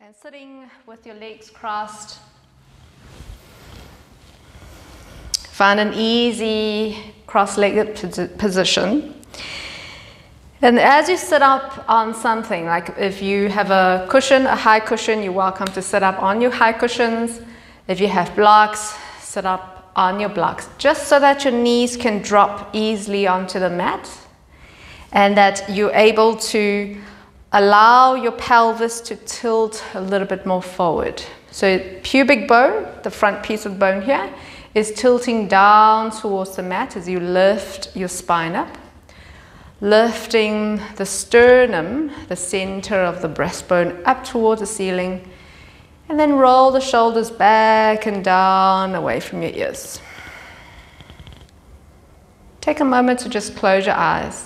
And sitting with your legs crossed, find an easy cross-legged position. And as you sit up on something, like if you have a cushion, a high cushion, you're welcome to sit up on your high cushions. If you have blocks, sit up on your blocks, just so that your knees can drop easily onto the mat and that you're able to allow your pelvis to tilt a little bit more forward. So pubic bone, the front piece of bone here, is tilting down towards the mat as you lift your spine up. Lifting the sternum, the center of the breastbone, up towards the ceiling. And then roll the shoulders back and down away from your ears. Take a moment to just close your eyes.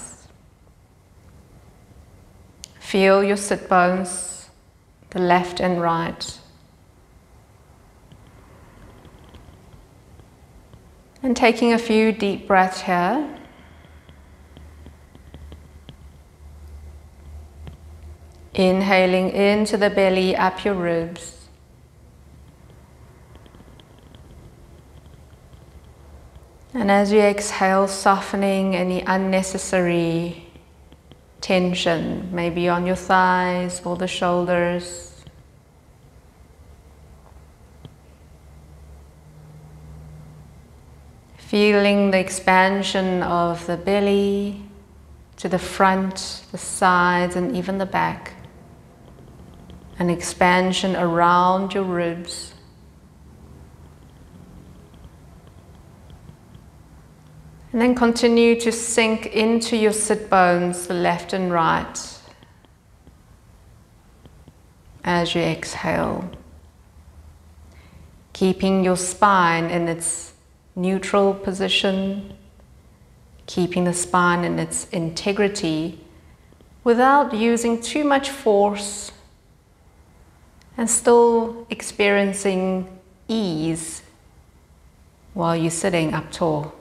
Feel your sit bones, the left and right. And taking a few deep breaths here. Inhaling into the belly, up your ribs. And as you exhale, softening any unnecessary tension, maybe on your thighs or the shoulders. Feeling the expansion of the belly to the front, the sides, and even the back. An expansion around your ribs. And then continue to sink into your sit bones, the left and right, as you exhale. Keeping your spine in its neutral position, keeping the spine in its integrity without using too much force, and still experiencing ease while you're sitting up tall.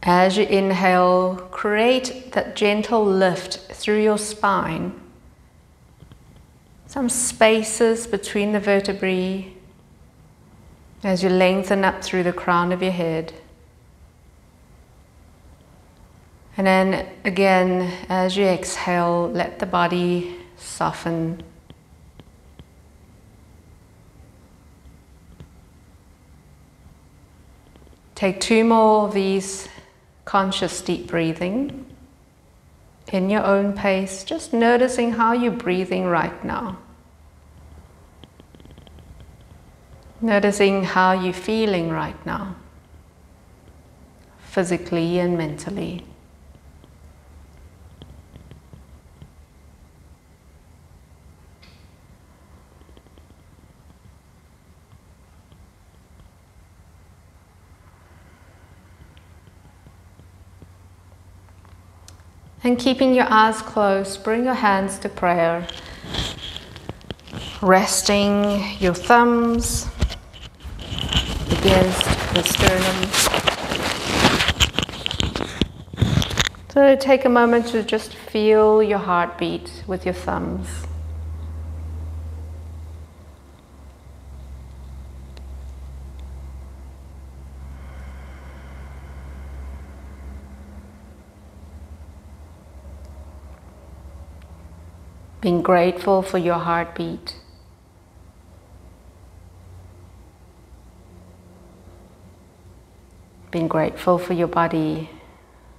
As you inhale, create that gentle lift through your spine. Some spaces between the vertebrae as you lengthen up through the crown of your head. And then again, as you exhale, let the body soften. Take 2 more of these conscious deep breathing in your own pace, just noticing how you're breathing right now. Noticing how you're feeling right now, physically and mentally. And keeping your eyes closed, bring your hands to prayer. Resting your thumbs against the sternum. So take a moment to just feel your heartbeat with your thumbs. Being grateful for your heartbeat. Being grateful for your body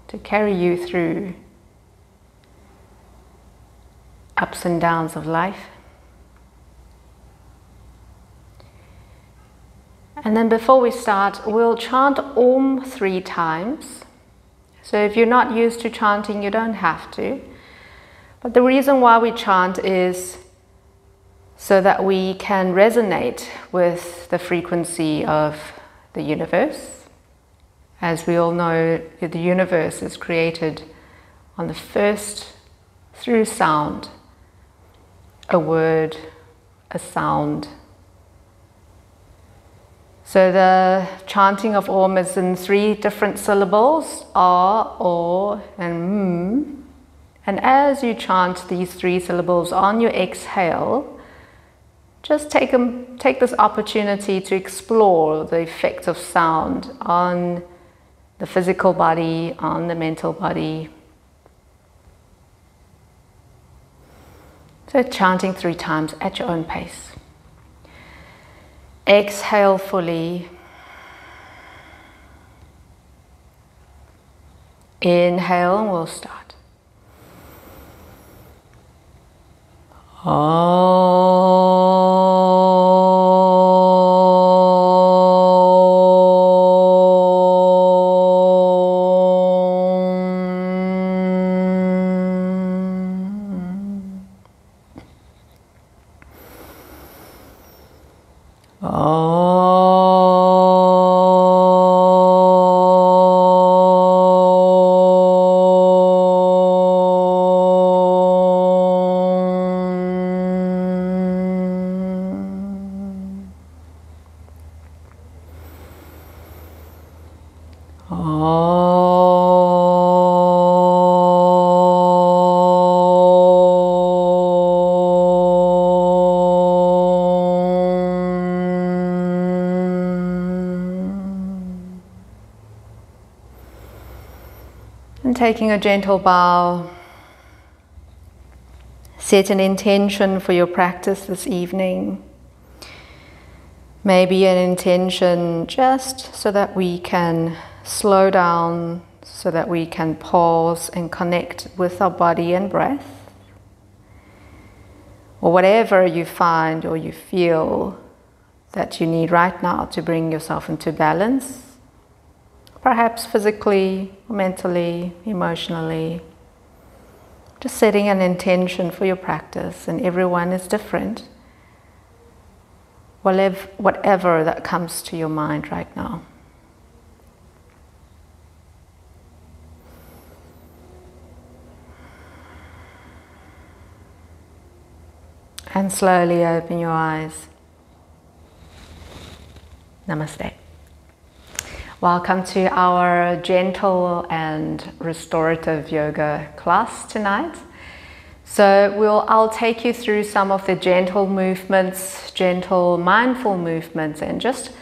to carry you through ups and downs of life. And then before we start, we'll chant Om 3 times. So if you're not used to chanting, you don't have to. But the reason why we chant is so that we can resonate with the frequency of the universe. As we all know, the universe is created on the first through sound, a word, a sound. So the chanting of Om is in 3 different syllables, A, O, and M. And as you chant these 3 syllables on your exhale, just take this opportunity to explore the effect of sound on the physical body, on the mental body. So chanting 3 times at your own pace. Exhale fully. Inhale, and we'll start. And taking a gentle bow, set an intention for your practice this evening. Maybe an intention just so that we can slow down, so that we can pause and connect with our body and breath. Or whatever you find or you feel that you need right now to bring yourself into balance. Perhaps physically, mentally, emotionally. Just setting an intention for your practice, and everyone is different. Whatever that comes to your mind right now. And slowly open your eyes. Namaste. Welcome to our gentle and restorative yoga class tonight. So I'll take you through some of the gentle movements, gentle mindful movements, and just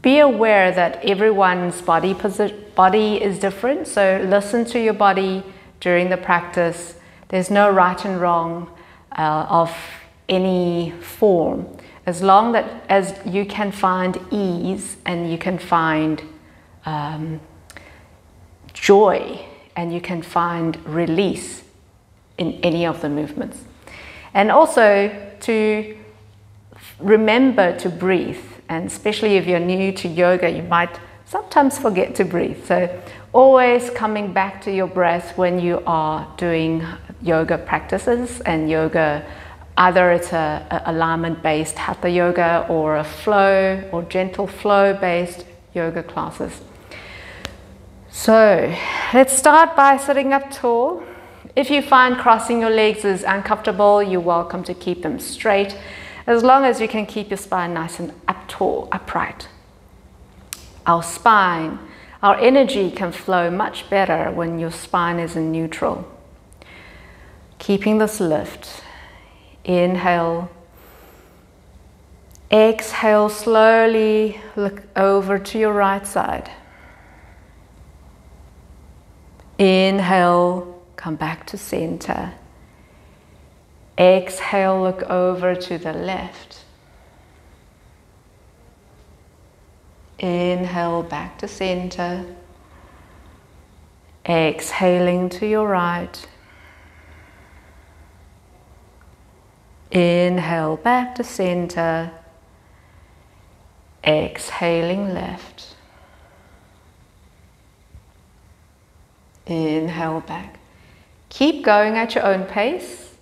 be aware that everyone's body is different. So listen to your body during the practice. There's no right and wrong of any form. As long as you can find ease and you can find joy and you can find release in any of the movements. And also to remember to breathe, and especially if you're new to yoga, you might sometimes forget to breathe. So always coming back to your breath when you are doing yoga practices and yoga. Either it's a alignment-based hatha yoga or a flow or gentle flow-based yoga classes. So let's start by sitting up tall. If you find crossing your legs is uncomfortable, you're welcome to keep them straight, as long as you can keep your spine nice and upright. Our spine, our energy can flow much better when your spine is in neutral. Keeping this lift. Inhale. Exhale, slowly look over to your right side. Inhale, come back to center. Exhale, look over to the left. Inhale, back to center. Exhaling to your right. Inhale, back to center. Exhaling left. Inhale back. Keep going at your own pace,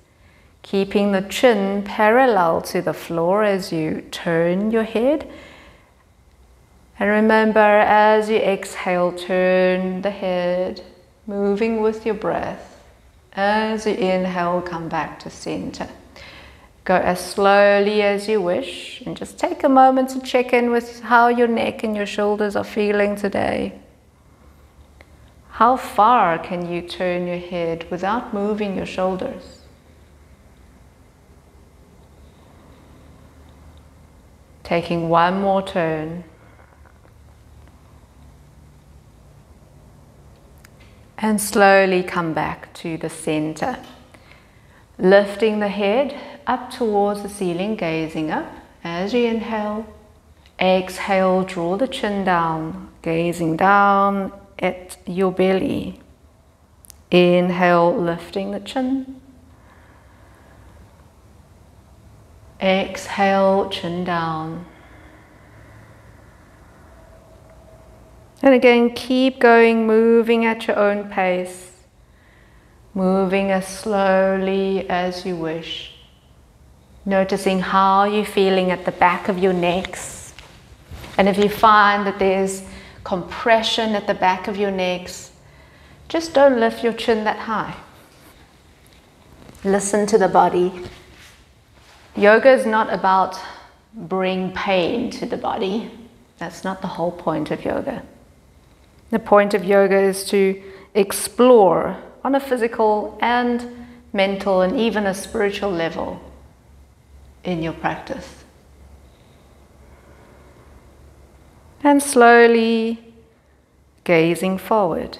keeping the chin parallel to the floor as you turn your head. And remember, as you exhale, turn the head, moving with your breath. As you inhale, come back to center. Go as slowly as you wish, and just take a moment to check in with how your neck and your shoulders are feeling today. How far can you turn your head without moving your shoulders? Taking one more turn. And slowly come back to the center. Lifting the head up towards the ceiling, gazing up. As you inhale, exhale, draw the chin down, gazing down at your belly. Inhale, lifting the chin. Exhale, chin down. And again, keep going, moving at your own pace. Moving as slowly as you wish. Noticing how you're feeling at the back of your necks. And if you find that there's compression at the back of your necks, just don't lift your chin that high. Listen to the body. Yoga is not about bring pain to the body. That's not the whole point of yoga. The point of yoga is to explore on a physical and mental and even a spiritual level in your practice. And slowly gazing forward.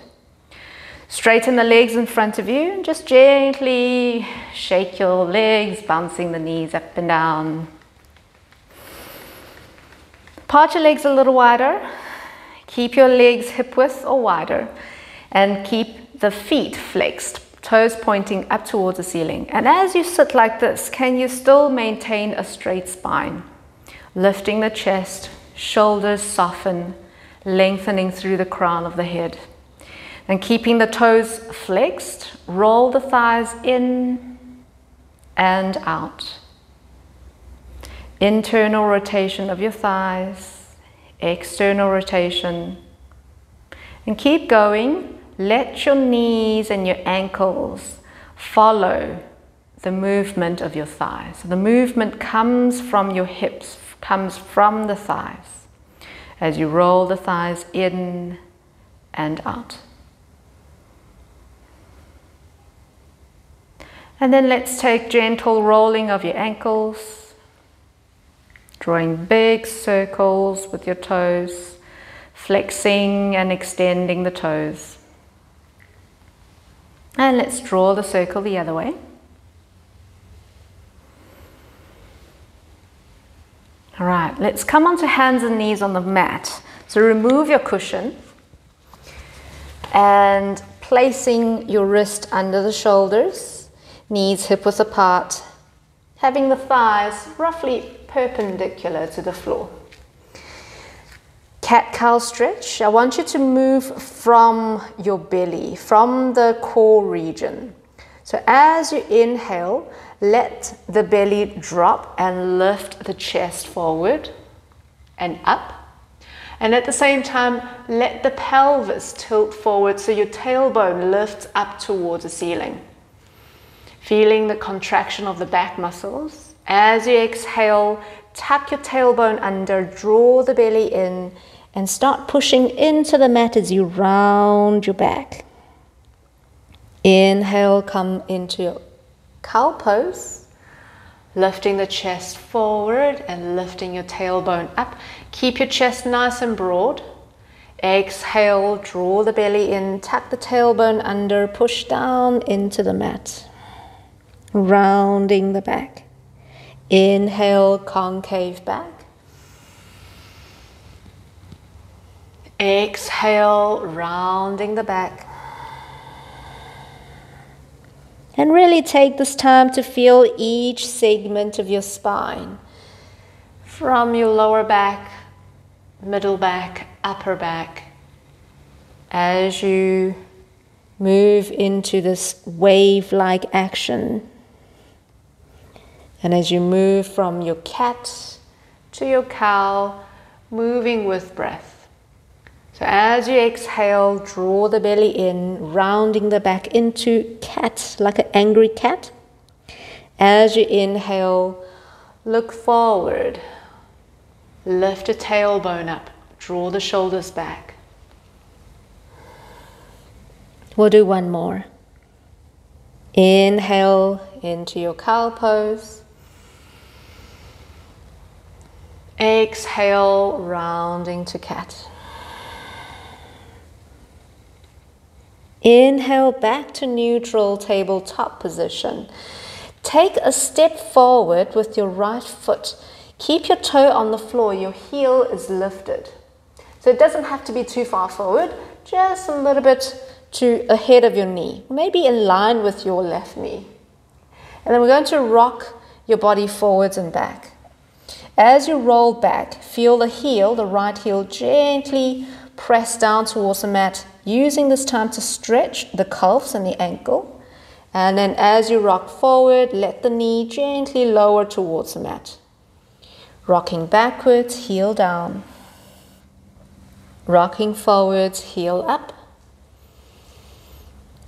Straighten the legs in front of you and just gently shake your legs, bouncing the knees up and down. Part your legs a little wider. Keep your legs hip width or wider and keep the feet flexed, toes pointing up towards the ceiling. And as you sit like this, can you still maintain a straight spine? Lifting the chest, shoulders soften, lengthening through the crown of the head. And keeping the toes flexed, roll the thighs in and out. Internal rotation of your thighs, external rotation. And keep going. Let your knees and your ankles follow the movement of your thighs. The movement comes from your hips, comes from the thighs, as you roll the thighs in and out. And then let's take gentle rolling of your ankles, drawing big circles with your toes, flexing and extending the toes. And let's draw the circle the other way. All right, let's come onto hands and knees on the mat. So remove your cushion and placing your wrist under the shoulders, knees hip width apart, having the thighs roughly perpendicular to the floor. Cat-cow stretch. I want you to move from your belly, from the core region. So as you inhale, let the belly drop and lift the chest forward and up. And at the same time, let the pelvis tilt forward so your tailbone lifts up towards the ceiling. Feeling the contraction of the back muscles. As you exhale, tuck your tailbone under, draw the belly in, and start pushing into the mat as you round your back. Inhale, come into your cow pose, lifting the chest forward and lifting your tailbone up. Keep your chest nice and broad. Exhale, draw the belly in, tuck the tailbone under, push down into the mat. Rounding the back. Inhale, concave back. Exhale, rounding the back. And really take this time to feel each segment of your spine. From your lower back, middle back, upper back. As you move into this wave-like action. And as you move from your cat to your cow, moving with breath. So as you exhale, draw the belly in, rounding the back into cat, like an angry cat. As you inhale, look forward. Lift the tailbone up, draw the shoulders back. We'll do one more. Inhale into your cow pose. Exhale, rounding to cat. Inhale back to neutral tabletop position. Take a step forward with your right foot. Keep your toe on the floor, your heel is lifted. So it doesn't have to be too far forward, just a little bit to ahead of your knee, maybe in line with your left knee. And then we're going to rock your body forwards and back. As you roll back, feel the heel, the right heel, gently press down towards the mat, using this time to stretch the calves and the ankle. And then as you rock forward, let the knee gently lower towards the mat. Rocking backwards, heel down. Rocking forwards, heel up.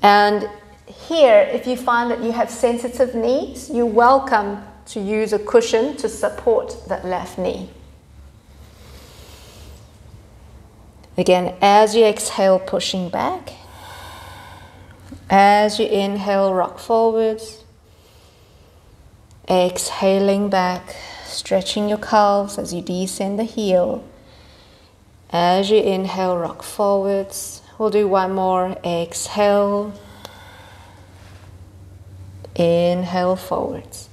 And here, if you find that you have sensitive knees, you're welcome to use a cushion to support that left knee. Again, as you exhale, pushing back. As you inhale, rock forwards. Exhaling back, stretching your calves as you descend the heel. As you inhale, rock forwards. We'll do one more. Exhale. Inhale forwards.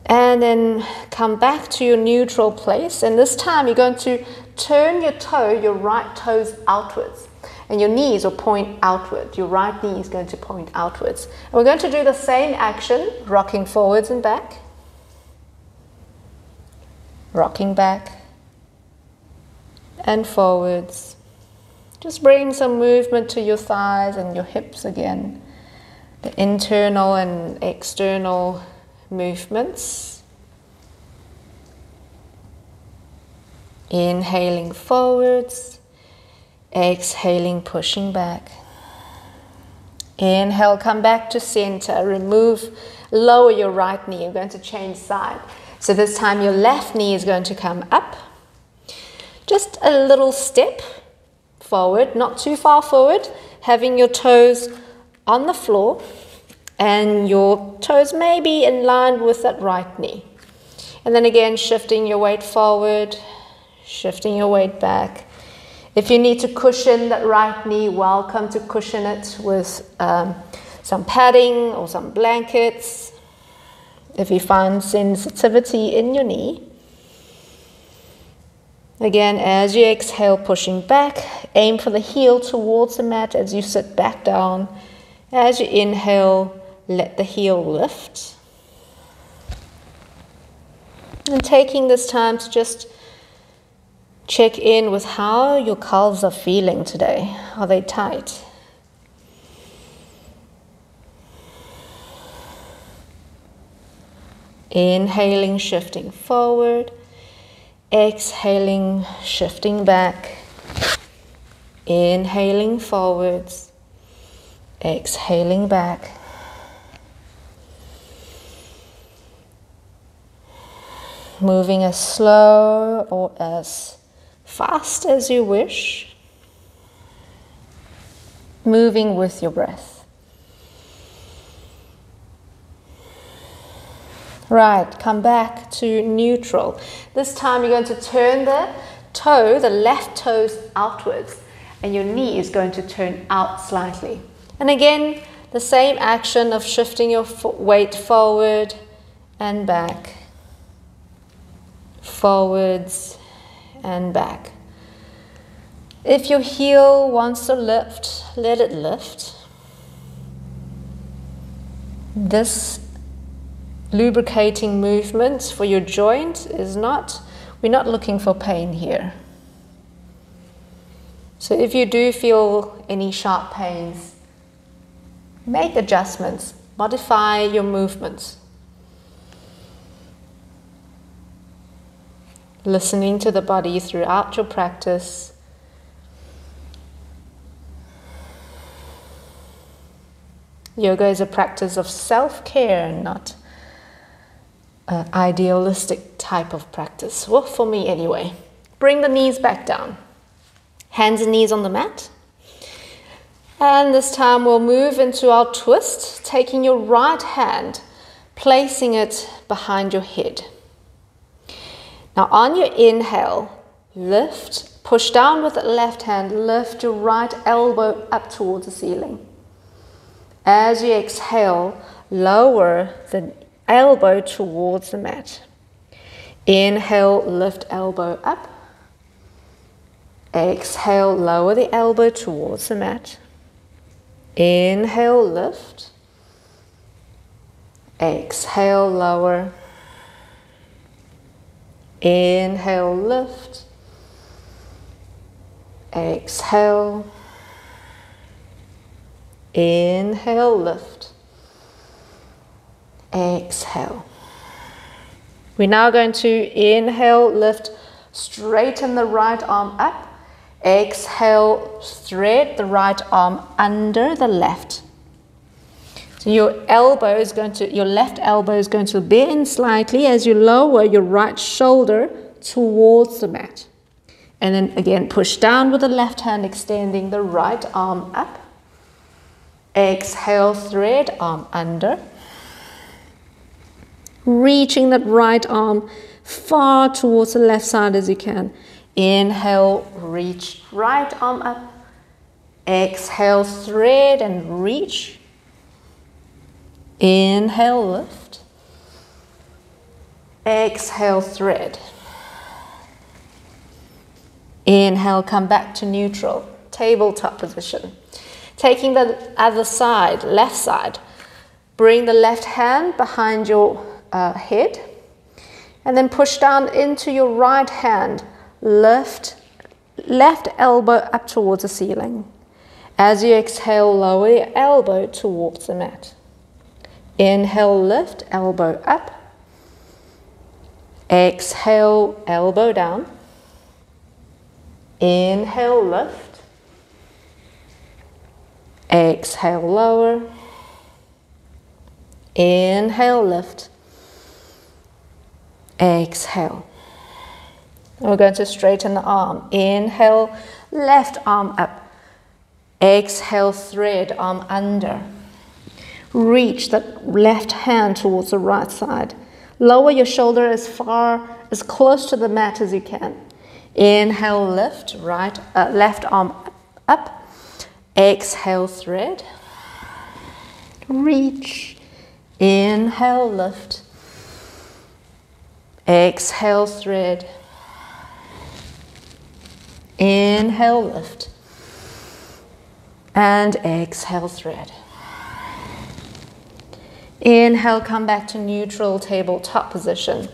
And then come back to your neutral place. And this time you're going to turn your toe, your right toes outwards. And your knees will point outward. Your right knee is going to point outwards. And we're going to do the same action, rocking forwards and back. Rocking back. And forwards. Just bring some movement to your thighs and your hips again. The internal and external movements. Inhaling forwards. Exhaling, pushing back. Inhale, come back to center. Lower your right knee. You're going to change side. So this time your left knee is going to come up. Just a little step forward, not too far forward, having your toes on the floor and your toes may be in line with that right knee. And then again, shifting your weight forward, shifting your weight back. If you need to cushion that right knee, welcome to cushion it with some padding or some blankets. If you find sensitivity in your knee. Again, as you exhale, pushing back, aim for the heel towards the mat as you sit back down. As you inhale, let the heel lift. And taking this time to just check in with how your calves are feeling today. Are they tight? Inhaling, shifting forward. Exhaling, shifting back. Inhaling forwards. Exhaling back. Moving as slow or as fast as you wish. Moving with your breath. Right, come back to neutral. This time you're going to turn the left toes outwards, and your knee is going to turn out slightly. And again, the same action of shifting your weight forward and back. Forwards and back. If your heel wants to lift, let it lift. This lubricating movement for your joint we're not looking for pain here. So if you do feel any sharp pains, make adjustments, modify your movements. Listening to the body throughout your practice. Yoga is a practice of self-care, not idealistic type of practice. Well, for me anyway. Bring the knees back down. Hands and knees on the mat. And this time we'll move into our twist, taking your right hand, placing it behind your head. Now on your inhale, lift, push down with the left hand, lift your right elbow up towards the ceiling. As you exhale, lower the elbow towards the mat. Inhale, lift elbow up. Exhale, lower the elbow towards the mat. Inhale, lift. Exhale, lower. Inhale, lift. Exhale. Inhale, lift. Exhale. We're now going to inhale, lift, straighten the right arm up. Exhale, thread the right arm under the left. So your left elbow is going to bend slightly as you lower your right shoulder towards the mat. And then again, push down with the left hand, extending the right arm up. Exhale, thread arm under. Reaching that right arm far towards the left side as you can. Inhale, reach right arm up. Exhale, thread and reach. Inhale, lift. Exhale, thread. Inhale, come back to neutral, tabletop position. Taking the other side, left side, bring the left hand behind your head and then push down into your right hand. Lift left elbow up towards the ceiling. As you exhale, lower your elbow towards the mat. Inhale, lift, elbow up. Exhale, elbow down. Inhale, lift. Exhale, lower. Inhale, lift. Exhale. We're going to straighten the arm. Inhale, left arm up. Exhale, thread arm under. Reach that left hand towards the right side. Lower your shoulder as close to the mat as you can. Inhale, lift, left arm up. Exhale, thread. Reach. Inhale, lift. Exhale, thread. Inhale, lift. And exhale, thread. Inhale, come back to neutral tabletop position.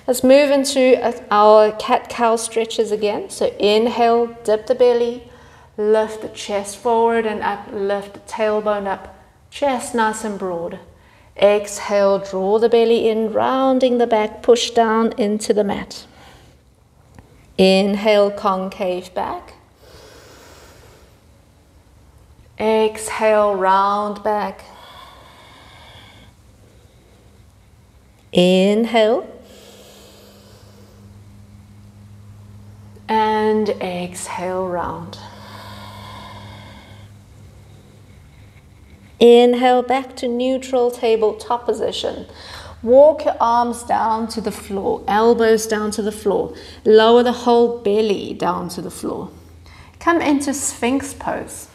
Let's move into our cat-cow stretches again. So inhale, dip the belly, lift the chest forward and up, lift the tailbone up, chest nice and broad. Exhale, draw the belly in, rounding the back, push down into the mat. Inhale, concave back. Exhale, round back. Inhale. And exhale, round. Inhale, back to neutral tabletop position. Walk your arms down to the floor, elbows down to the floor. Lower the whole belly down to the floor. Come into Sphinx pose.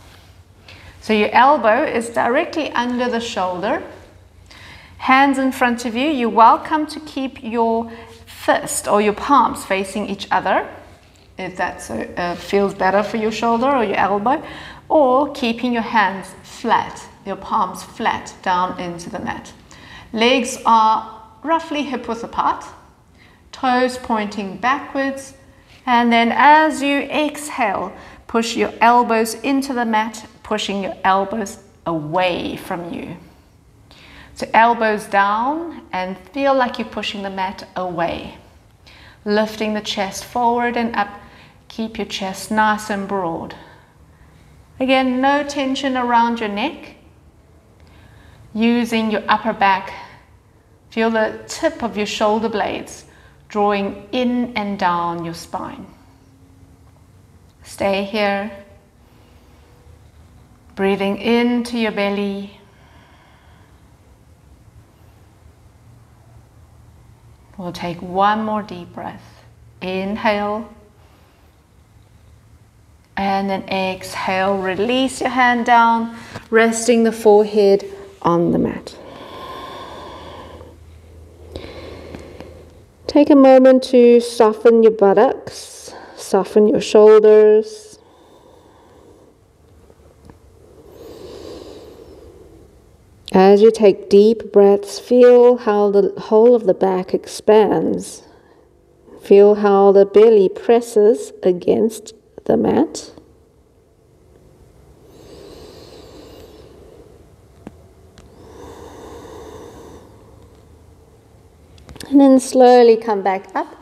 So your elbow is directly under the shoulder. Hands in front of you. You're welcome to keep your fist or your palms facing each other, if that feels better for your shoulder or your elbow, or keeping your hands flat, your palms flat down into the mat. Legs are roughly hip width apart, toes pointing backwards, and then as you exhale, push your elbows into the mat, pushing your elbows away from you. So elbows down and feel like you're pushing the mat away. Lifting the chest forward and up, keep your chest nice and broad. Again, no tension around your neck. Using your upper back, feel the tip of your shoulder blades drawing in and down your spine. Stay here. Breathing into your belly. We'll take one more deep breath. Inhale. And then exhale, release your hand down, resting the forehead on the mat. Take a moment to soften your buttocks, soften your shoulders. As you take deep breaths, feel how the whole of the back expands. Feel how the belly presses against the mat. And then slowly come back up.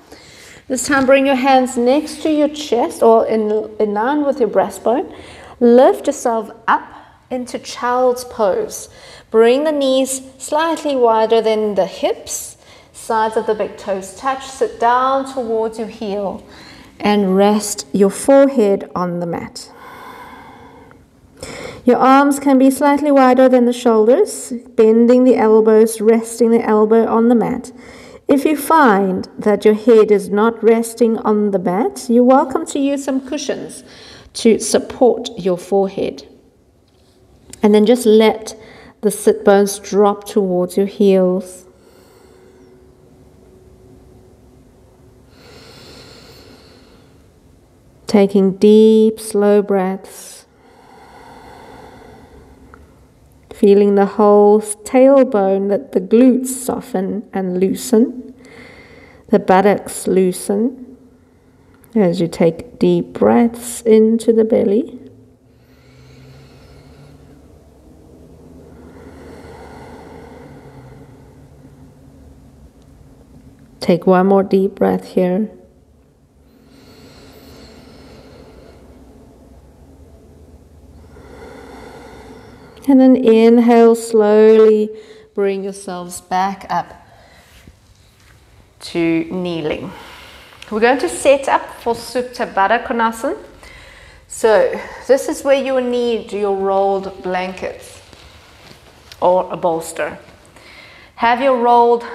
This time bring your hands next to your chest or in line with your breastbone. Lift yourself up into child's pose. Bring the knees slightly wider than the hips. Sides of the big toes touch. Sit down towards your heel and rest your forehead on the mat. Your arms can be slightly wider than the shoulders, bending the elbows, resting the elbow on the mat. If you find that your head is not resting on the mat, you're welcome to use some cushions to support your forehead. And then just let the sit bones drop towards your heels. Taking deep, slow breaths. Feeling the whole tailbone, that the glutes soften and loosen. The buttocks loosen as you take deep breaths into the belly. Take one more deep breath here. And then inhale, slowly bring yourselves back up to kneeling. We're going to set up for Supta Baddha Konasana. So this is where you will need your rolled blankets or a bolster. Have your rolled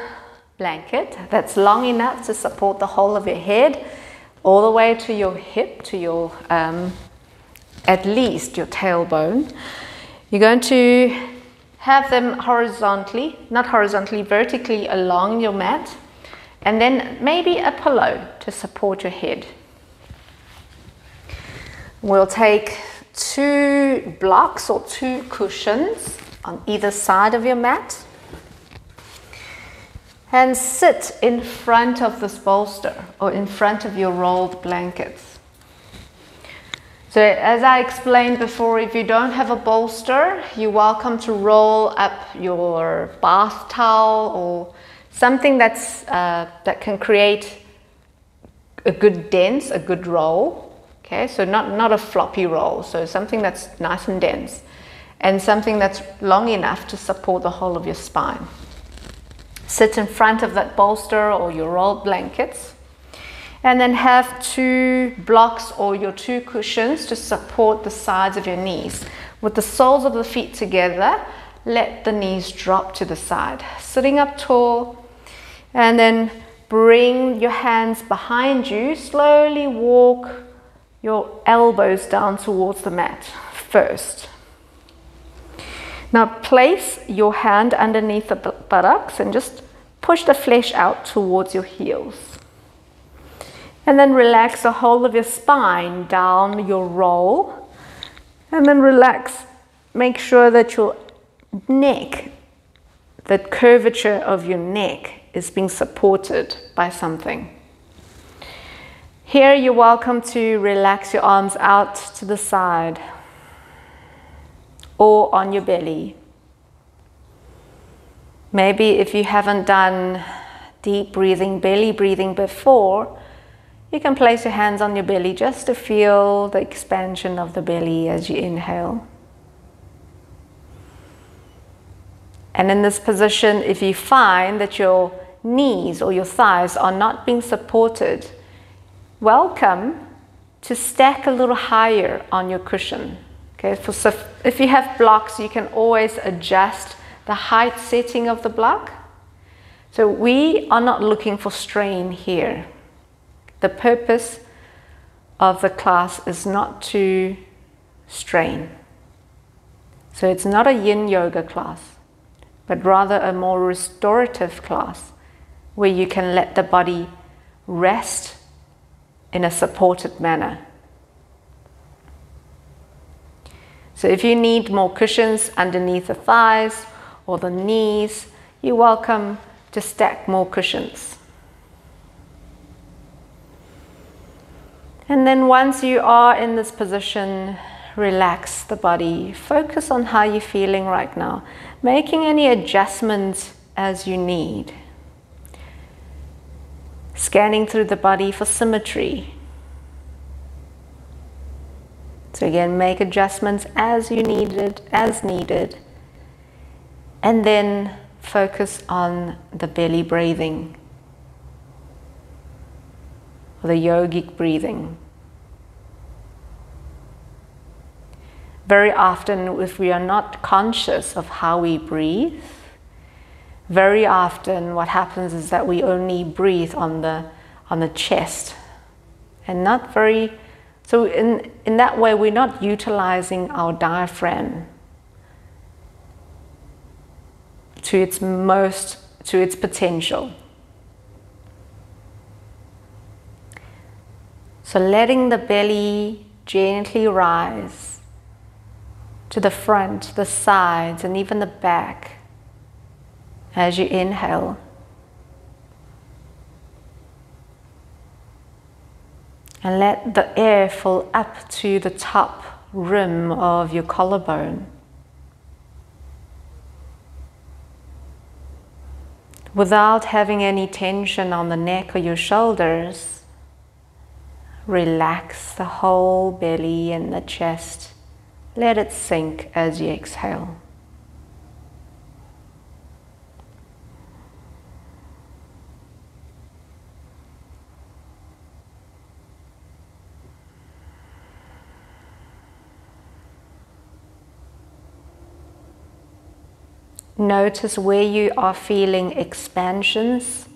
blanket that's long enough to support the whole of your head, all the way to your hip, to your at least your tailbone. You're going to have them horizontally, not horizontally, vertically along your mat, and then maybe a pillow to support your head. We'll take 2 blocks or 2 cushions on either side of your mat and sit in front of this bolster or in front of your rolled blankets. So as I explained before, if you don't have a bolster, you're welcome to roll up your bath towel or something that's that can create a good dense, a good roll. Okay, so not a floppy roll, so something that's nice and dense, and something that's long enough to support the whole of your spine. Sit in front of that bolster or your rolled blankets. And then have 2 blocks or your 2 cushions to support the sides of your knees. With the soles of the feet together, let the knees drop to the side. Sitting up tall, and then bring your hands behind you. Slowly walk your elbows down towards the mat first. Now place your hand underneath the buttocks and just push the flesh out towards your heels. And then relax the whole of your spine down your roll. And then relax. Make sure that your neck, the curvature of your neck is being supported by something. Here you're welcome to relax your arms out to the side or on your belly. Maybe if you haven't done deep breathing, belly breathing before, you can place your hands on your belly just to feel the expansion of the belly as you inhale. And in this position, if you find that your knees or your thighs are not being supported, welcome to stack a little higher on your cushion. Okay, so if you have blocks, you can always adjust the height setting of the block. So we are not looking for strain here. The purpose of the class is not to strain. So it's not a yin yoga class, but rather a more restorative class where you can let the body rest in a supported manner. So if you need more cushions underneath the thighs or the knees, you're welcome to stack more cushions. And then once you are in this position, relax the body. Focus on how you're feeling right now, making any adjustments as you need. Scanning through the body for symmetry. So again, make adjustments as needed. And then focus on the belly breathing, or the yogic breathing. Very often, if we are not conscious of how we breathe, very often what happens is that we only breathe on the chest, and not very. So in that way, we're not utilizing our diaphragm to its potential. So letting the belly gently rise to the front, the sides, and even the back as you inhale. And let the air fill up to the top rim of your collarbone. Without having any tension on the neck or your shoulders, relax the whole belly and the chest. Let it sink as you exhale. Notice where you are feeling expansions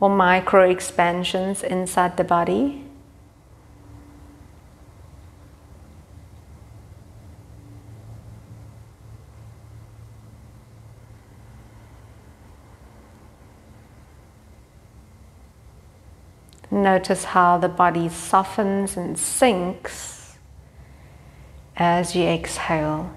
or micro expansions inside the body. Notice how the body softens and sinks as you exhale.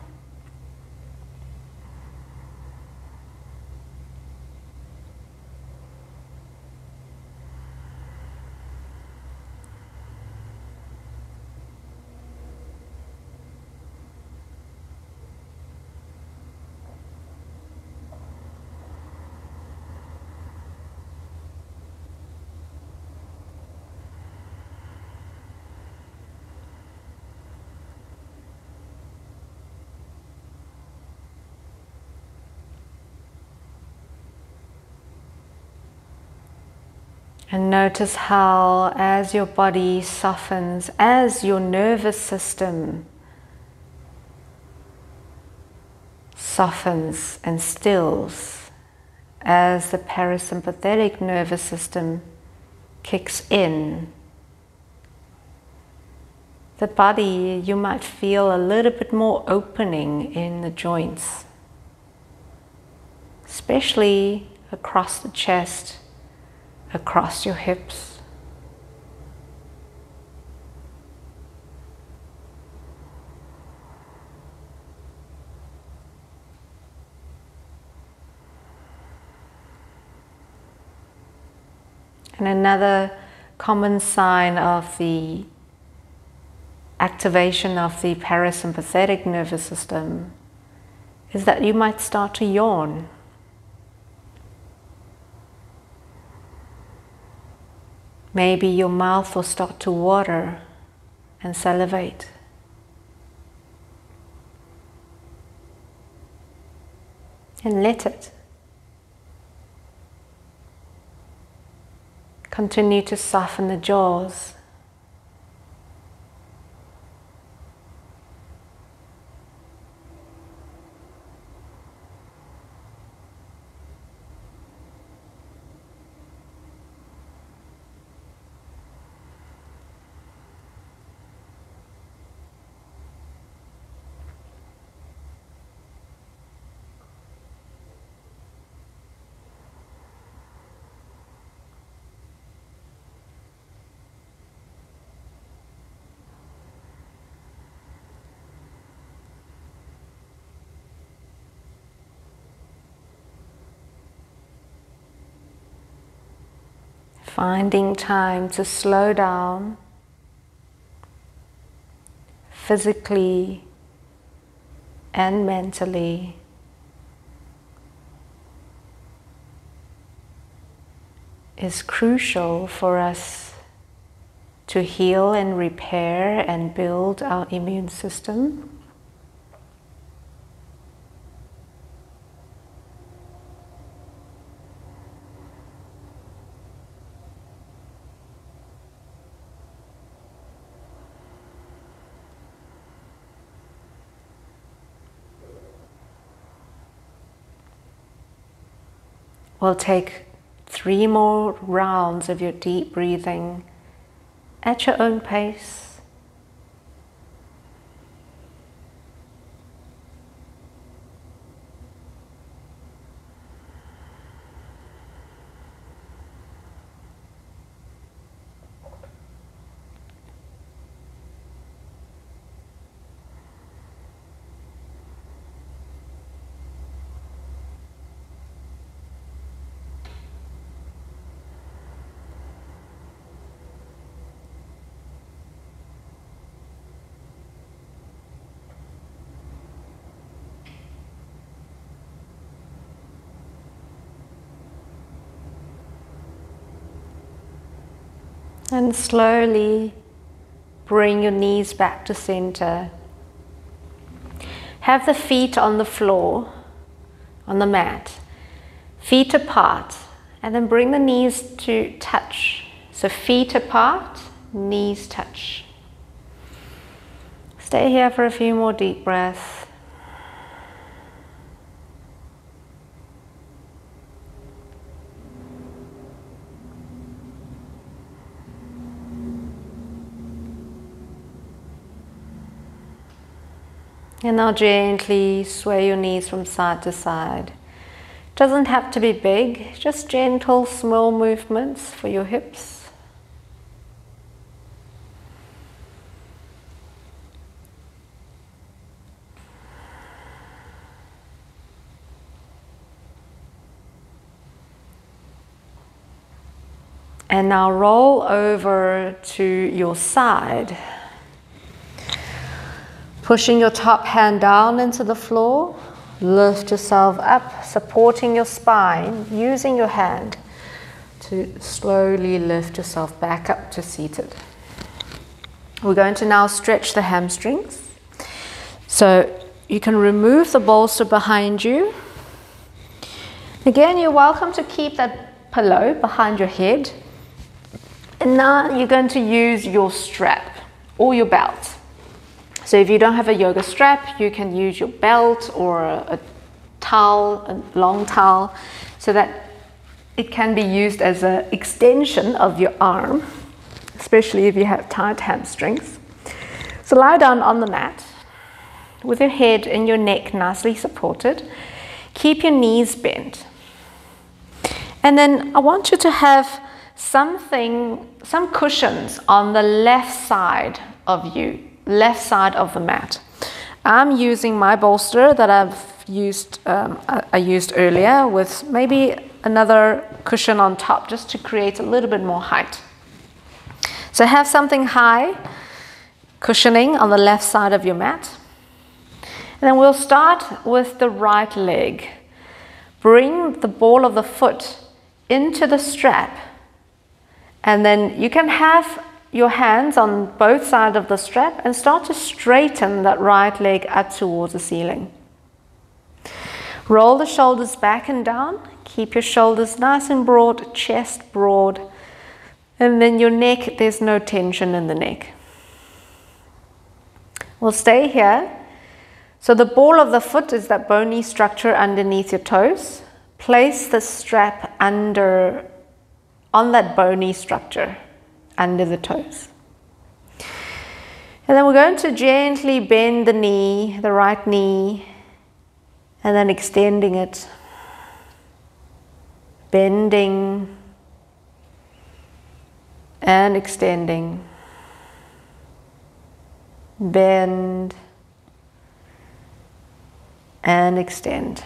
And notice how, as your body softens, as your nervous system softens and stills, as the parasympathetic nervous system kicks in, the body, you might feel a little bit more opening in the joints, especially across the chest, across your hips. And another common sign of the activation of the parasympathetic nervous system is that you might start to yawn. Maybe your mouth will start to water and salivate. And let it. Continue to soften the jaws. Finding time to slow down physically and mentally. Is crucial for us to heal and repair and build our immune system. We'll take 3 more rounds of your deep breathing at your own pace. And slowly bring your knees back to center. Have the feet on the floor, on the mat, feet apart, and then bring the knees to touch. So feet apart, knees touch. Stay here for a few more deep breaths. And now gently sway your knees from side to side. Doesn't have to be big, just gentle, small movements for your hips. And now roll over to your side. Pushing your top hand down into the floor, lift yourself up, supporting your spine, using your hand to slowly lift yourself back up to seated. We're going to now stretch the hamstrings. So you can remove the bolster behind you. Again, you're welcome to keep that pillow behind your head. And now you're going to use your strap or your belt. So if you don't have a yoga strap, you can use your belt or a towel, a long towel, so that it can be used as an extension of your arm, especially if you have tight hamstrings. So lie down on the mat with your head and your neck nicely supported. Keep your knees bent. And then I want you to have some cushions on the left side of you. Left side of the mat. I'm using my bolster that I used earlier with maybe another cushion on top just to create a little bit more height. So have something high cushioning on the left side of your mat. And then we'll start with the right leg. Bring the ball of the foot into the strap, and then you can have your hands on both sides of the strap and start to straighten that right leg up towards the ceiling. Roll the shoulders back and down. Keep your shoulders nice and broad, chest broad. And then your neck, there's no tension in the neck. We'll stay here. So the ball of the foot is that bony structure underneath your toes. Place the strap on that bony structure under the toes. And then we're going to gently bend the knee, the right knee, and then extending it. Bending and extending. Bend and extend.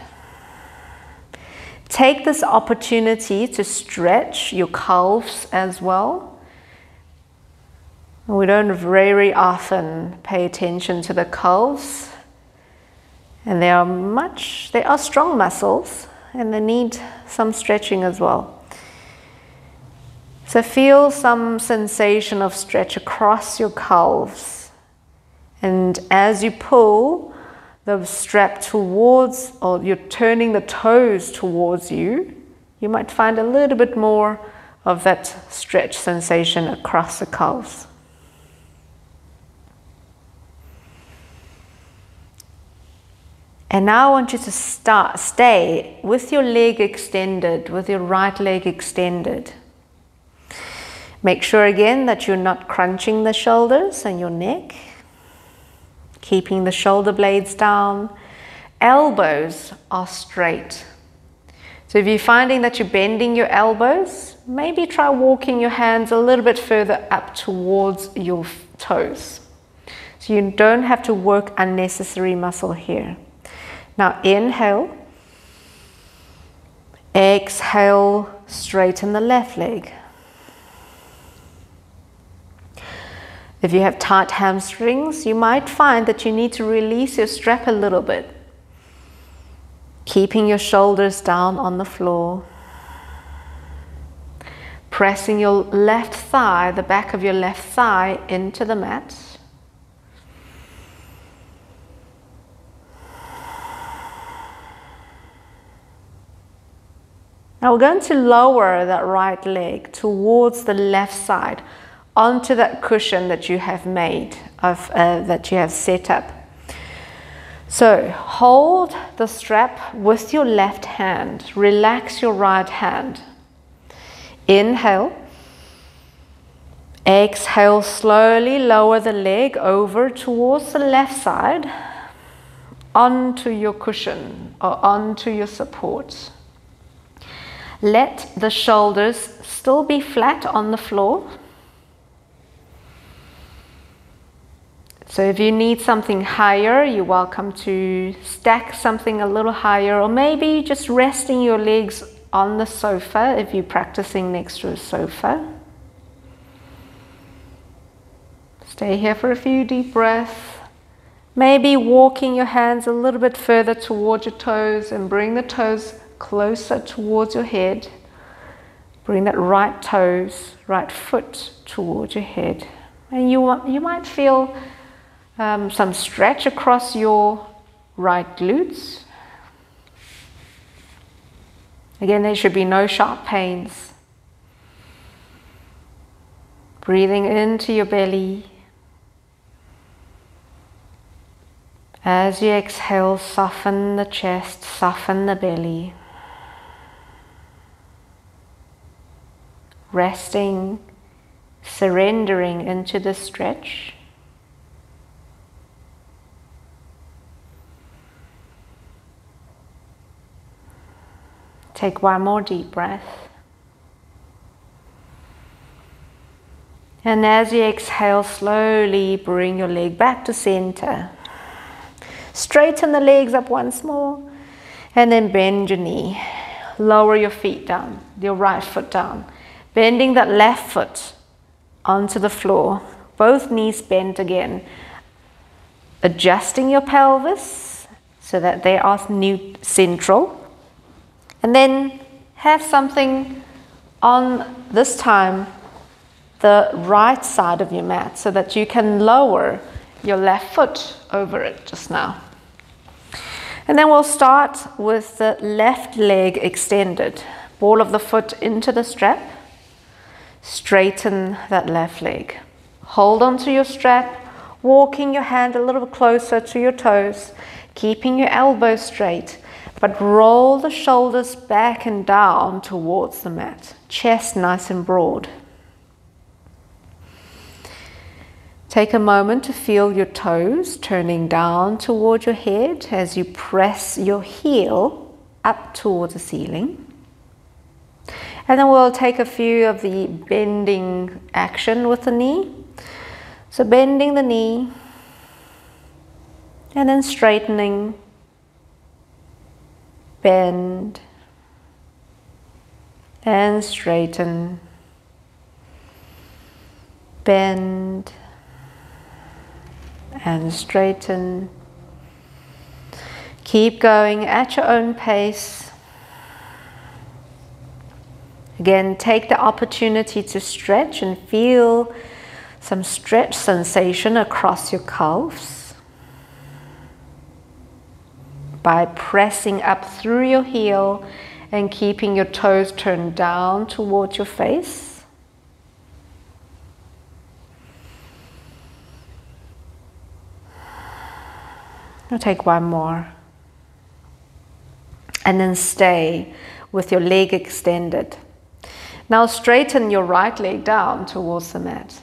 Take this opportunity to stretch your calves as well. We don't very often pay attention to the calves, and they are strong muscles and they need some stretching as well. So feel some sensation of stretch across your calves, and as you pull the strap towards, or you're turning the toes towards you, you might find a little bit more of that stretch sensation across the calves. And now I want you to stay with your leg extended, with your right leg extended. Make sure again that you're not crunching the shoulders and your neck. Keeping the shoulder blades down. Elbows are straight. So if you're finding that you're bending your elbows, maybe try walking your hands a little bit further up towards your toes. So you don't have to work unnecessary muscle here. Now inhale. Exhale, straighten the left leg. If you have tight hamstrings, you might find that you need to release your strap a little bit. Keeping your shoulders down on the floor. Pressing your left thigh, the back of your left thigh, into the mat. Now we're going to lower that right leg towards the left side, onto that cushion that you have made, that you have set up. So hold the strap with your left hand. Relax your right hand. Inhale. Exhale, slowly lower the leg over towards the left side, onto your cushion or onto your support. Let the shoulders still be flat on the floor. So if you need something higher, you're welcome to stack something a little higher, or maybe just resting your legs on the sofa if you're practicing next to a sofa. Stay here for a few deep breaths. Maybe walking your hands a little bit further towards your toes and bring the toes closer towards your head. Bring that right foot towards your head. And you might feel some stretch across your right glutes. Again, there should be no sharp pains. Breathing into your belly. As you exhale, soften the chest, soften the belly. Resting, surrendering into the stretch. Take one more deep breath. And as you exhale, slowly bring your leg back to center. Straighten the legs up once more. And then bend your knee. Lower your feet down, your right foot down. Bending that left foot onto the floor. Both knees bent again. Adjusting your pelvis so that they are central. And then have something on, this time, the right side of your mat so that you can lower your left foot over it just now. And then we'll start with the left leg extended. Ball of the foot into the strap. Straighten that left leg. Hold onto your strap, walking your hand a little closer to your toes, keeping your elbows straight, but roll the shoulders back and down towards the mat. Chest nice and broad. Take a moment to feel your toes turning down towards your head as you press your heel up towards the ceiling. And then we'll take a few of the bending action with the knee. So bending the knee and then straightening, bend, and straighten, bend and straighten. Keep going at your own pace. Again, take the opportunity to stretch and feel some stretch sensation across your calves by pressing up through your heel and keeping your toes turned down towards your face. I'll take one more. And then stay with your leg extended. Now straighten your right leg down towards the mat.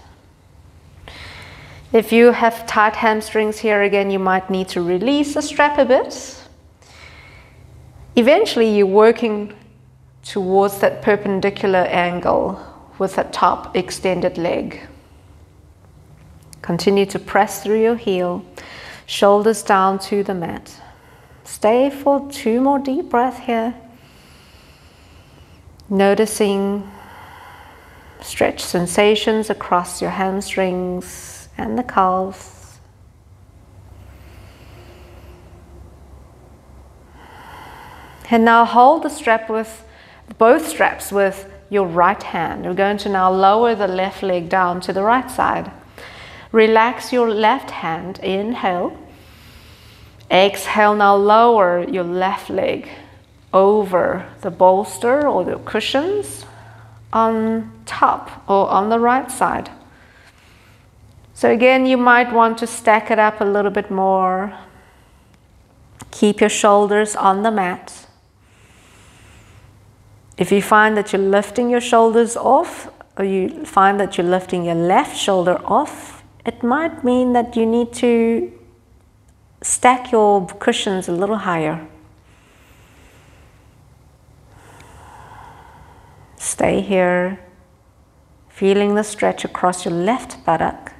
If you have tight hamstrings here, again, you might need to release the strap a bit. Eventually, you're working towards that perpendicular angle with that top extended leg. Continue to press through your heel, shoulders down to the mat. Stay for 2 more deep breaths here. Noticing stretch sensations across your hamstrings and the calves. And now hold the strap with both straps with your right hand. We're going to now lower the left leg down to the right side. Relax your left hand. Inhale. Exhale, now lower your left leg over the bolster or the cushions on top or on the right side. So again, you might want to stack it up a little bit more. Keep your shoulders on the mat. If you find that you're lifting your shoulders off, or you find that you're lifting your left shoulder off, it might mean that you need to stack your cushions a little higher. Stay here, feeling the stretch across your left buttock.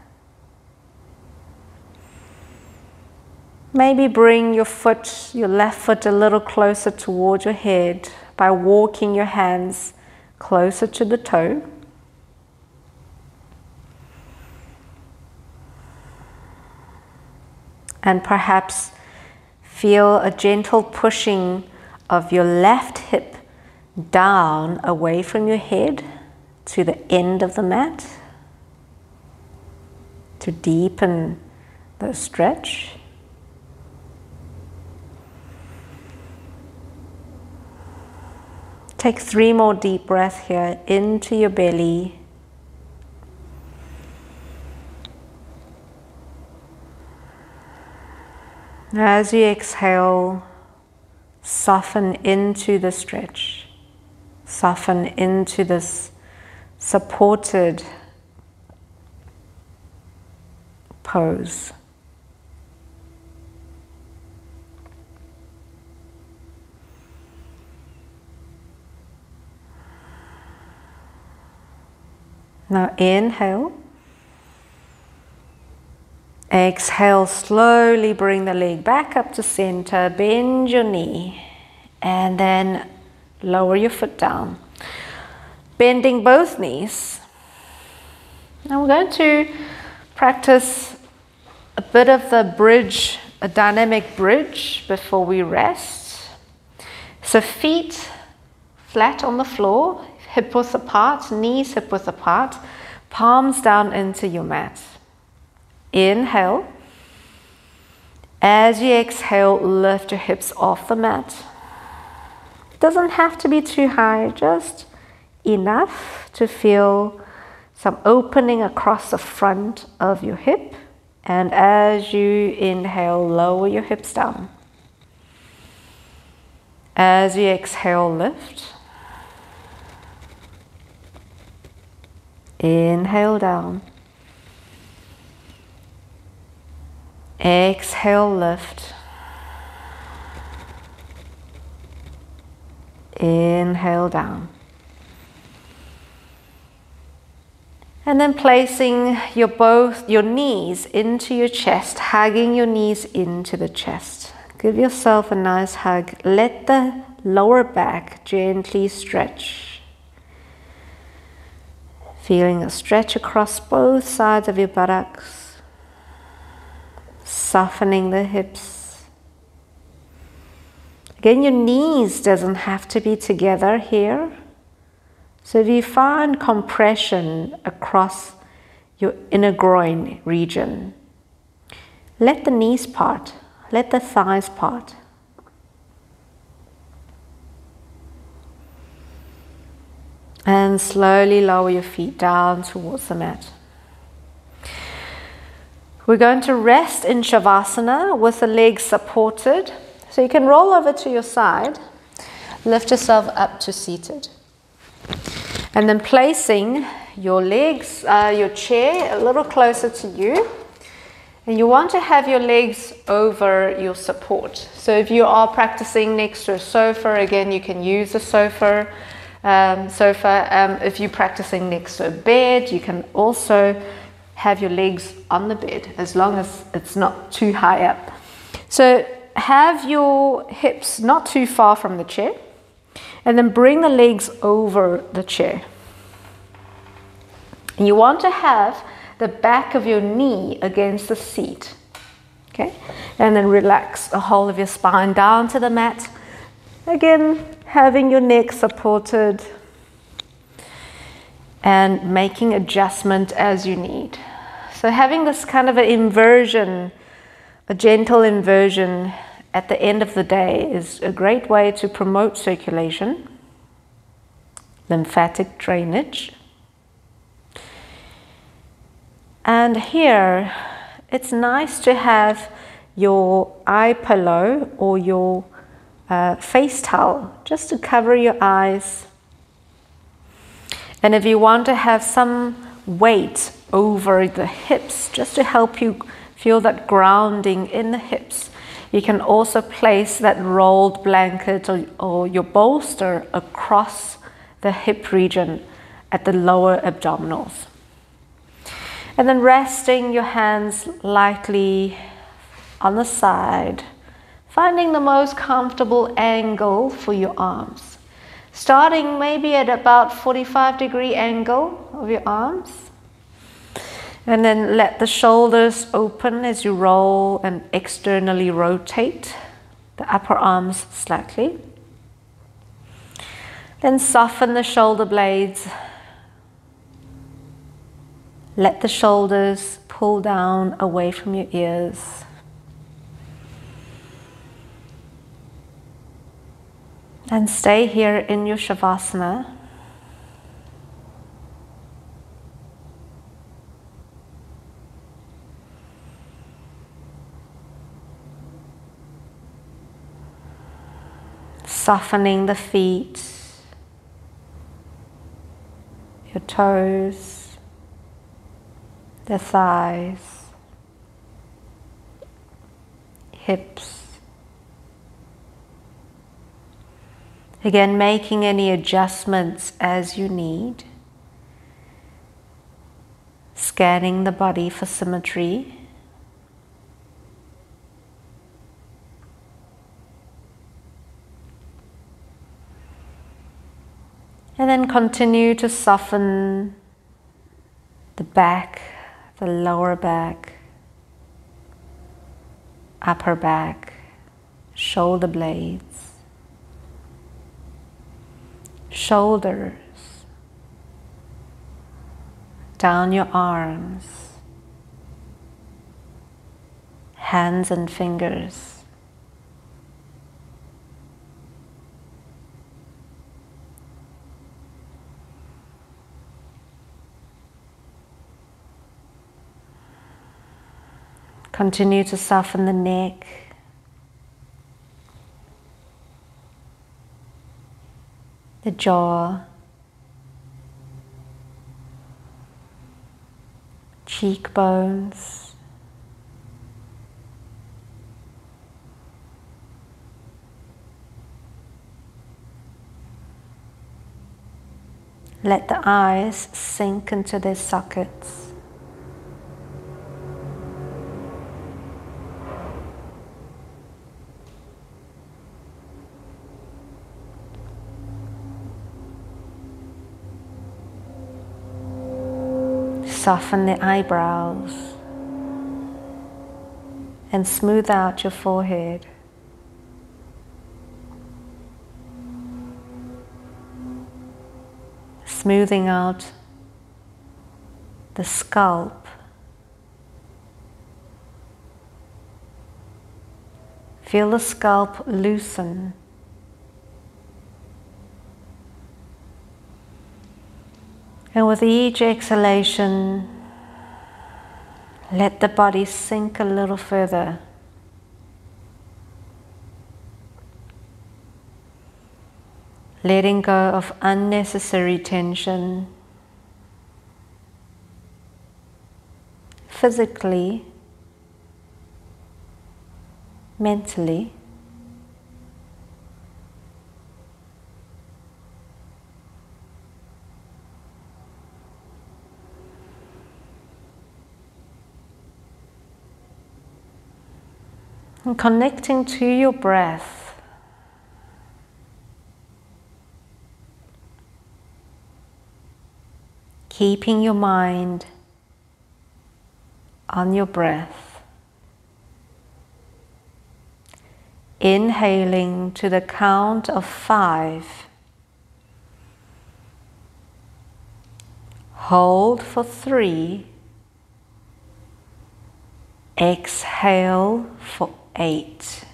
Maybe bring your left foot a little closer toward your head by walking your hands closer to the toe. And perhaps feel a gentle pushing of your left hip down away from your head to the end of the mat to deepen the stretch. Take 3 more deep breaths here into your belly. As you exhale, soften into the stretch. Soften into this supported pose. Now inhale. Exhale, slowly bring the leg back up to center, bend your knee, and then lower your foot down. Bending both knees. Now we're going to practice a bit of the bridge, a dynamic bridge before we rest. So feet flat on the floor, hip width apart, knees hip width apart, palms down into your mat. Inhale. As you exhale, lift your hips off the mat. Doesn't have to be too high, just enough to feel some opening across the front of your hip. And as you inhale, lower your hips down. As you exhale, lift. Inhale down. Exhale, lift. Inhale down. And then placing your knees into your chest, hugging your knees into the chest. Give yourself a nice hug. Let the lower back gently stretch. Feeling a stretch across both sides of your buttocks, softening the hips. Again, your knees doesn't have to be together here. So if you find compression across your inner groin region, let the knees part, let the thighs part. And slowly lower your feet down towards the mat. We're going to rest in Shavasana with the legs supported. So you can roll over to your side, lift yourself up to seated. And then placing your legs, your chair a little closer to you. And you want to have your legs over your support. So if you are practicing next to a sofa, again, you can use the sofa. If you're practicing next to a bed, you can also have your legs on the bed as long as it's not too high up. So have your hips not too far from the chair, and then bring the legs over the chair. And you want to have the back of your knee against the seat. Okay? And then relax the whole of your spine down to the mat. Again, having your neck supported and making adjustment as you need. So having this kind of an inversion, a gentle inversion at the end of the day is a great way to promote circulation, lymphatic drainage. And here, it's nice to have your eye pillow or your face towel just to cover your eyes. And if you want to have some weight over the hips, just to help you feel that grounding in the hips, you can also place that rolled blanket or your bolster across the hip region at the lower abdominals. And then resting your hands lightly on the side, finding the most comfortable angle for your arms. Starting maybe at about 45-degree angle of your arms. And then let the shoulders open as you roll and externally rotate the upper arms slightly. Then soften the shoulder blades. Let the shoulders pull down away from your ears. And stay here in your Shavasana. Softening the feet, your toes, the thighs, hips. Again, making any adjustments as you need. Scanning the body for symmetry. And then continue to soften the back, the lower back, upper back, shoulder blades, shoulders, down your arms, hands and fingers. Continue to soften the neck, the jaw, cheekbones, let the eyes sink into their sockets. Soften the eyebrows and smooth out your forehead. Smoothing out the scalp. Feel the scalp loosen. And with each exhalation, let the body sink a little further. Letting go of unnecessary tension, physically, mentally. And connecting to your breath. Keeping your mind on your breath. Inhaling to the count of 5. Hold for 3. Exhale for 8.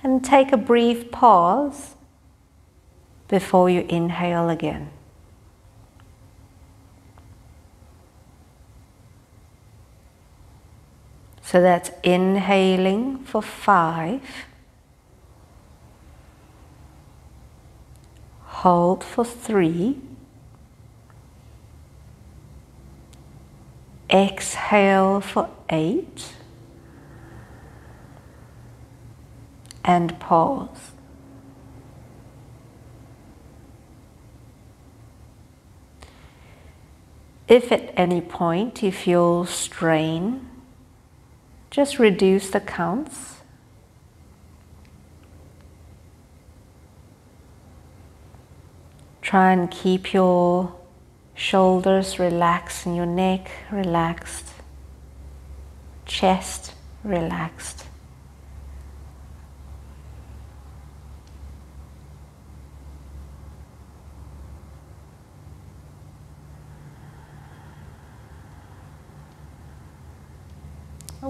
And take a brief pause before you inhale again. So that's inhaling for 5, hold for 3, exhale for 8, and pause. If at any point you feel strain, just reduce the counts. Try and keep your shoulders relaxed and your neck relaxed, chest relaxed.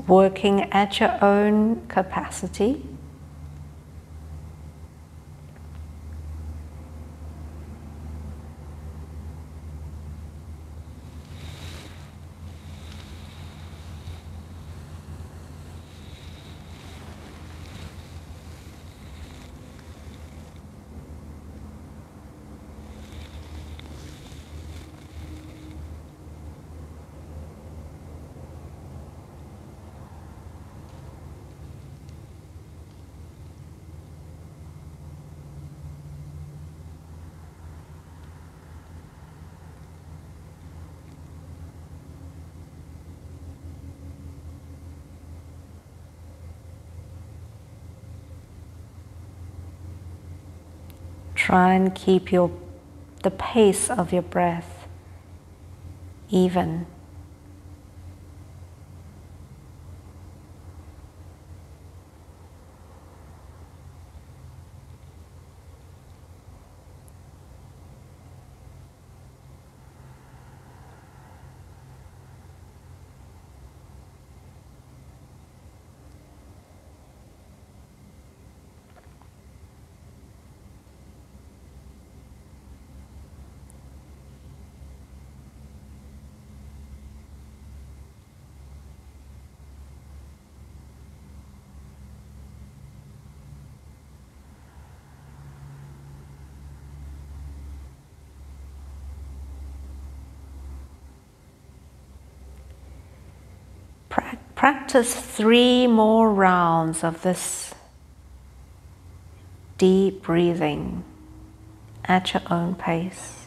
Working at your own capacity. Try and keep the pace of your breath even. Practice 3 more rounds of this deep breathing at your own pace.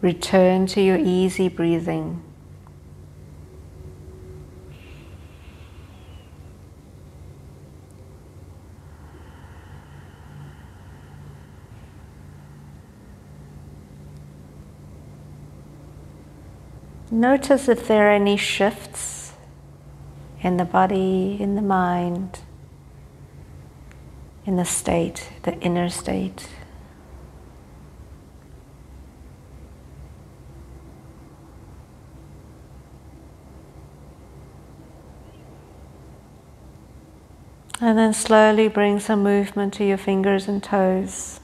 Return to your easy breathing. Notice if there are any shifts in the body, in the mind, in the state, the inner state. And then slowly bring some movement to your fingers and toes.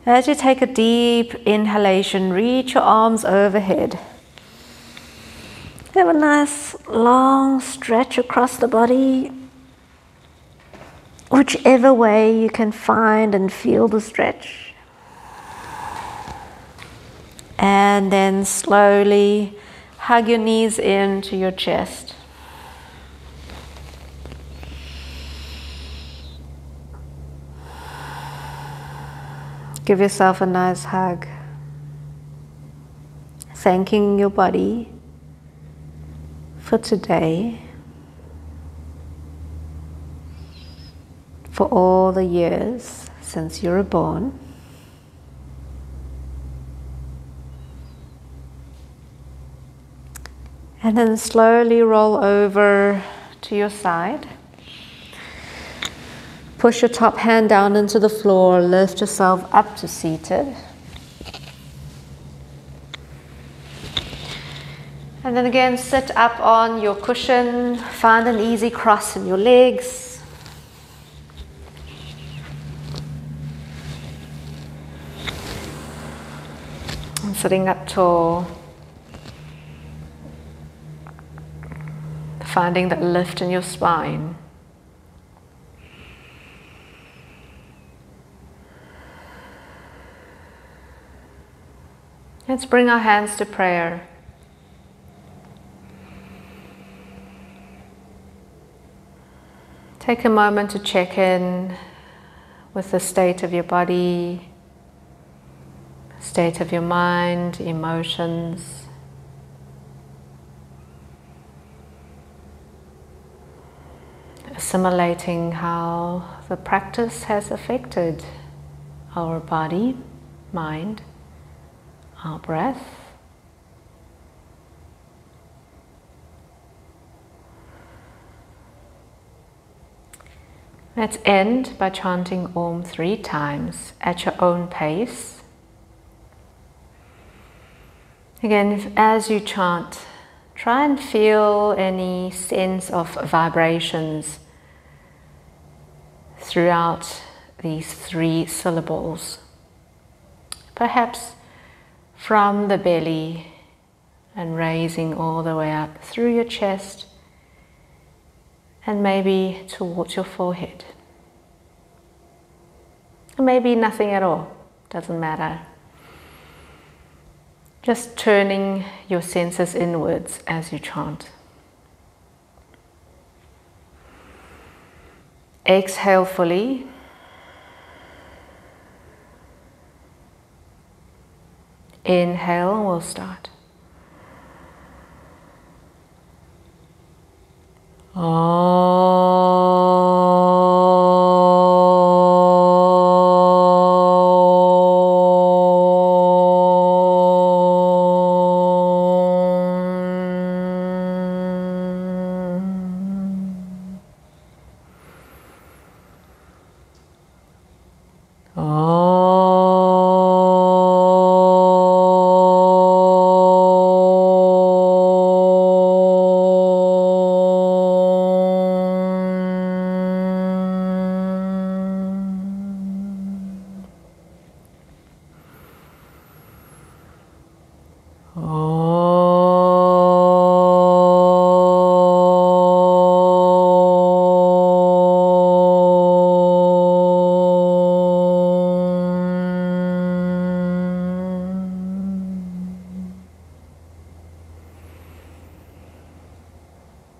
As you take a deep inhalation, reach your arms overhead. Have a nice long stretch across the body, whichever way you can find and feel the stretch. And then slowly hug your knees into your chest. Give yourself a nice hug, thanking your body for today, for all the years since you were born. And then slowly roll over to your side. Push your top hand down into the floor, lift yourself up to seated. And then again, sit up on your cushion, find an easy cross in your legs. And sitting up tall. Finding that lift in your spine. Let's bring our hands to prayer. Take a moment to check in with the state of your body, state of your mind, emotions. Assimilating how the practice has affected our body, mind, our breath. Let's end by chanting Om 3 times at your own pace. Again, as you chant, try and feel any sense of vibrations throughout these 3 syllables. Perhaps from the belly and raising all the way up through your chest and maybe towards your forehead. Maybe nothing at all, doesn't matter. Just turning your senses inwards as you chant. Exhale fully. Inhale, and we'll start.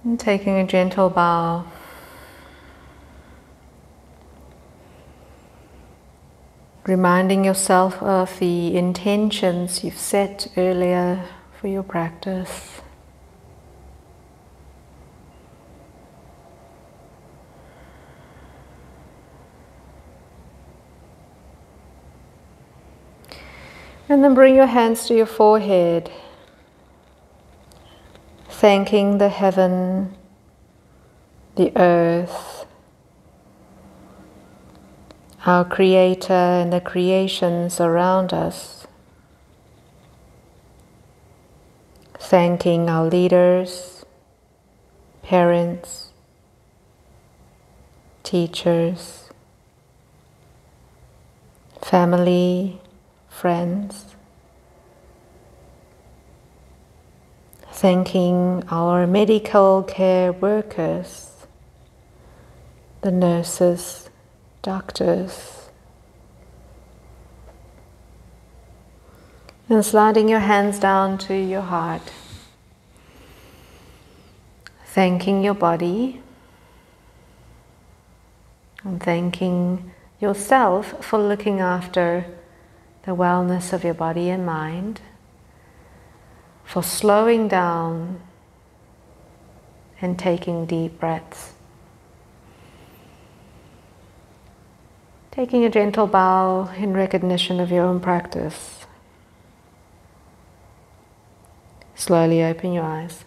And taking a gentle bow. reminding yourself of the intentions you've set earlier for your practice. And then bring your hands to your forehead, thanking the heaven, the earth, our Creator and the creations around us. Thanking our leaders, parents, teachers, family, friends. Thanking our medical care workers, the nurses, doctors. And sliding your hands down to your heart. Thanking your body. And thanking yourself for looking after the wellness of your body and mind, for slowing down and taking deep breaths. Taking a gentle bow in recognition of your own practice. Slowly open your eyes.